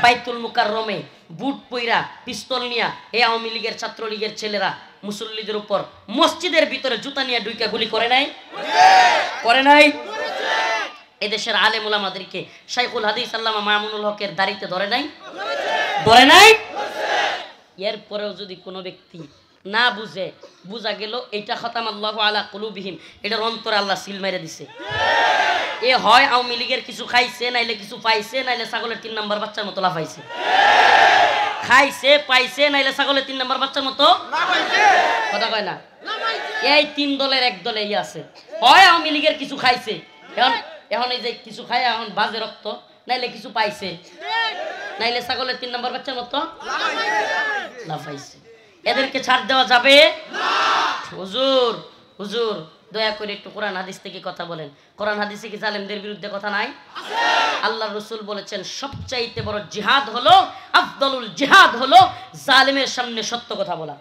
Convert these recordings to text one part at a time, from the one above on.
বাইতুল মুকাররমে বুট পইরা পিস্তল নিয়া এই আওয়ামী লীগের ছাত্রলীগের ছেলেরা মুসল্লিদের উপর মসজিদের ভিতরে জুতা নিয়ে ঢুইকা গুলি করে নাই? করে নাই? এদেশের আলেম ওলামাদেরকে শাইখুল হাদিস আল্লামা মামুনুল হকের দাড়িতে ধরে নাই? ধরে নাই? এরপরেও যদি কোনো ব্যক্তি না বুঝে, বুঝা গেল এটা খতাম আল্লাহু আলা কুলুবিহিম, এটার অন্তরে আল্লাহ সিল মেরে দিছে। এ হয় আওয়ামী লীগের কিছু খাইছে, নাইলে কিছু পাইছে, নাইলে ছাগলের 3 নাম্বার বাচ্চার মতো লাফাইছে। খাইছে, পাইছে, নাইলে ছাগলের 3 নাম্বার বাচ্চার মতো কথা কয় না। এই 3 দলের এক দলে আছে, হয় আওয়ামী লীগের কিছু খাইছে, এখন এই যে কিছু খায় এখন বাজে রক্ত, নাইলে কিছু পাইছে, নাইলে ছাগলের 3 নাম্বার বাচ্চার মতো লাফাইছে। এদেরকে ছাড় দেওয়া যাবে না। হুজুর হুজুর দয়া করে একটু কোরআন হাদিস থেকে কথা বলেন। কোরআন হাদিসে কি জালেমদের বিরুদ্ধে কথা নাই? আল্লাহর রাসূল বলেছেন সবচাইতে বড় জিহাদ হলো, আফদলুল জিহাদ হলো জালেমের সামনে সত্য কথা বলা।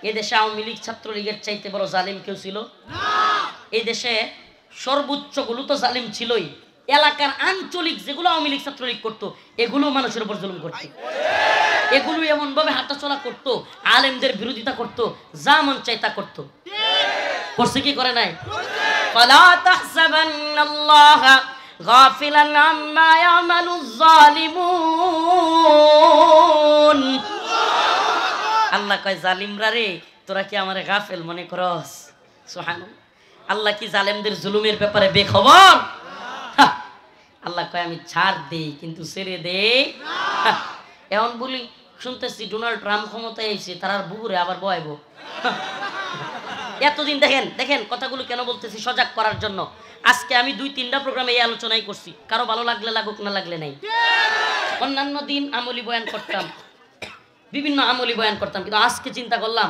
এই দেশে আওয়ামী লীগ ছাত্রলীগের চাইতে বড় জালিম কেউ ছিল না। এই দেশে সর্বোচ্চ গুলো তো জালিম ছিলই, এলাকার আঞ্চলিক যেগুলো আওয়ামী লীগ ছাত্রলীগ করতো এগুলো মানুষের উপর জুলুম করতো, এগুলো এমন ভাবে হাঁটাচলা করতো, আলেমদের বিরোধিতা করতো, যা মন চাই তা করতো। করছে কি করে নাই? ফালা তাহসাবান্নাল্লাহা গাফিলান আম্মা ইয়ামালুজ জালিমুন। আল্লাহ কয় জালিমরা রে, তোরা কি আমারে গাফেল মনে করস? সুবহানাল্লাহ। আল্লাহ কি জালেমদের জুলুমের ব্যাপারে বেখবর? আল্লাহ কয় আমি ছাড় দেই কিন্তু ছেড়ে দেই না। এখন বলি শুনতেছি ডোনাল্ড ট্রাম্প ক্ষমতায় এসে তার বুকুরে আবার বয়াইব। এতদিন দেখেন দেখেন কথাগুলো কেন বলতেছি, সজাগ করার জন্য। আজকে আমি 2-3টা প্রোগ্রামে এই আলোচনাই করছি, কারো ভালো লাগলে লাগুক, না লাগলে নাই। অন্যান্য দিন আমলি বয়ান করতাম, বিভিন্ন আমলি বয়ান করতাম, কিন্তু আজকে চিন্তা করলাম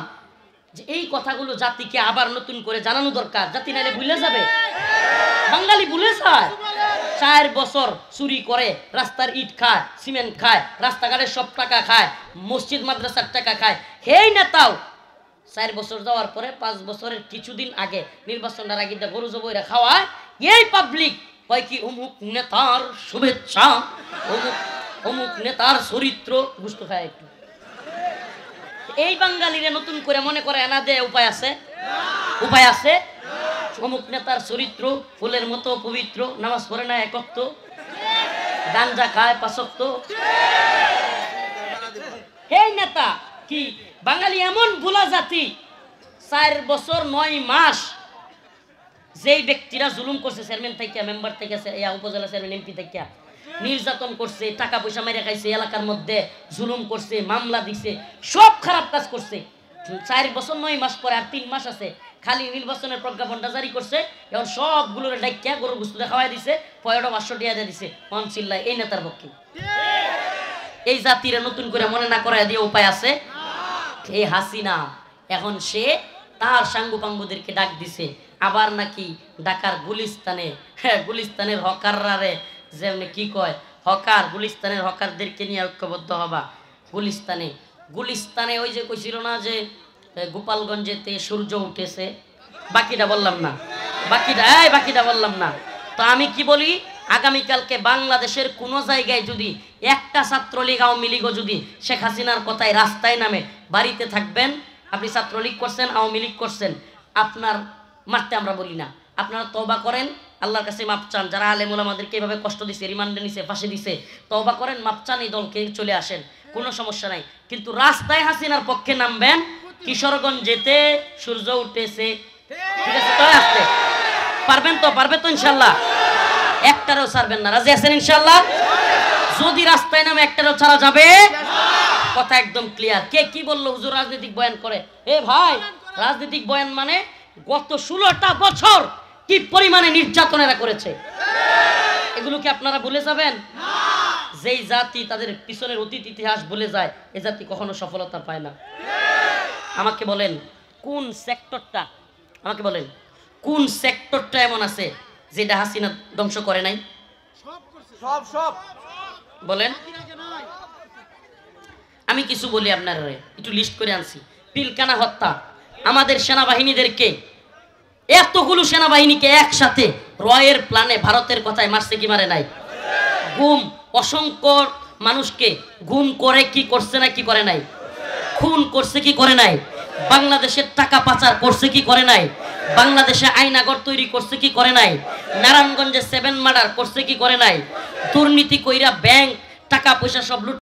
যে এই কথাগুলো জাতিকে আবার নতুন করে জানানো দরকার। জাতি নাইলে ভুলে যাবে, বাঙালি ভুলে যায়। 4 বছর চুরি করে, রাস্তার ইট খায়, সিমেন্ট খায়, রাস্তাঘাটের সব টাকা খায়, মসজিদ মাদ্রাসার টাকা খায়। সেই নেতাও 4 বছর যাওয়ার পরে 5 বছরের কিছুদিন আগে নির্বাচনের আগে গরু জবইরা খাওয়ায়। এই পাবলিক কয় কি অমুক নেতার শুভেচ্ছা, অমুক অমুক নেতার চরিত্র বুঝতে খায়। একটু এই বাঙালিরে নতুন করে মনে করে এনা দেয় উপায় আছে? উপায় আছে? অমুক নেতার চরিত্র ফুলের মতো পবিত্র, নামাজ পড়ে না 1 ওয়াক্ত, গাঞ্জা খায় 5 ওয়াক্ত। এই নেতা কি বাঙালি এমন ভোলা জাতি, 4 বছর 9 মাস যেই ব্যক্তিরা জুলুম করছে, চেয়ারম্যান থেকে, মেম্বার থেকে, উপজেলা চেয়ারম্যান, এমপি থেকে নির্যাতন করছে, টাকা পয়সা মেরে খাইছে, এলাকার মধ্যে জুলুম করছে, মামলা দিছে, সব খারাপ কাজ করছে। 4 বছর 9 মাস পরে আর 3 মাস আছে, খালি নির্বাচনের প্রজ্ঞাপনটা জারি করছে। এখন সবগুলোর ডাইকা গরুর গোশত খাওয়াই দিছে, 500 টাকা দিয়ে দিছে। মন চিল্লায় এই নেতার পক্ষে। এই জাতিরে নতুন করে মনে না করায় দিয়ে উপায় আছে? এই হাসিনা এখন সে তার সাঙ্গু পাঙ্গুদেরকে ডাক দিছে, আবার নাকি ঢাকার গুলিস্তানে, গুলিস্তানের হকাররা রে যেমনি কি কয় হকার, গুলিস্তানের হকারদেরকে নিয়ে ঐক্যবদ্ধ হবা। গুলিস্তানে গুলিস্তানে ওই যে কইছিল না যে গোপালগঞ্জেতে সূর্য উঠেছে, বাকিটা বললাম না, বাকিটা বললাম না। তো আমি কি বলি, আগামীকালকে বাংলাদেশের কোনো জায়গায় যদি একটা ছাত্রলীগ আওয়ামী লীগও যদি শেখ হাসিনার কথায় রাস্তায় নামে, বাড়িতে থাকবেন। আপনি ছাত্রলীগ করছেন, আওয়ামী লীগ করছেন, আপনার মারতে আমরা বলি না, আপনারা তওবা করেন, আল্লাহর কাছে মাপ চান। যারা আলেম ওলামাদেরকে এইভাবে কষ্ট দিছে, রিমান্ডে নিছে, ফাঁসি দিছে, তওবা করেন, মাপ চান, এই দলকে চলে আসেন, কোনো সমস্যা নাই। কিন্তু রাস্তায় হাসিনার পক্ষে নামবেন, কিশোরগঞ্জেতে সূর্য উঠেছে, ঠিক আছে তো আসতে পারবেন তো? পারবে তো ইনশাল্লাহ? একটারও ছাড়বেন না, রাজি আছেন ইনশাল্লাহ? যদি রাস্তায় নামে একটারও ছাড়া যাবে? কথা একদম ক্লিয়ার। কে কি বললো হুজুর রাজনৈতিক বয়ান করে? এ ভাই, রাজনৈতিক বয়ান মানে গত 16টা বছর কি পরিমাণে নির্যাতনেরা করেছে, এগুলো কি আপনারা ভুলে যাবেন? যেই জাতি তাদের পিছনের অতীত ইতিহাস ভুলে যায়, এ জাতি কখনো সফলতা পায় না। আমাকে বলেন কোন সেক্টরটা, আমাকে বলেন কোন সেক্টরটা এমন আছে যেটা হাসিনা ধ্বংস করে নাই? সব বলেন। আমি কিছু বলি আপনারা, একটু লিস্ট করে আনছি। পিলকানা হত্যা, আমাদের সেনাবাহিনীদেরকে, এতগুলো সেনাবাহিনীকে একসাথে রয়ের প্ল্যানে ভারতের কথায় মারছে কি মারে নাই? গুম, অসংখ্য মানুষকে গুম করে কি করছে না কি করে নাই, খুন করছে কি করে নাই, বাংলাদেশের টাকা পাচার করছে কি করে নাই, বাংলাদেশে আইনাগর তৈরি করছে কি করে নাই, নারায়ণগঞ্জে 7 মার্ডার করছে কি করে নাই, দুর্নীতি কইরা ব্যাংক টাকা পয়সা সব লুট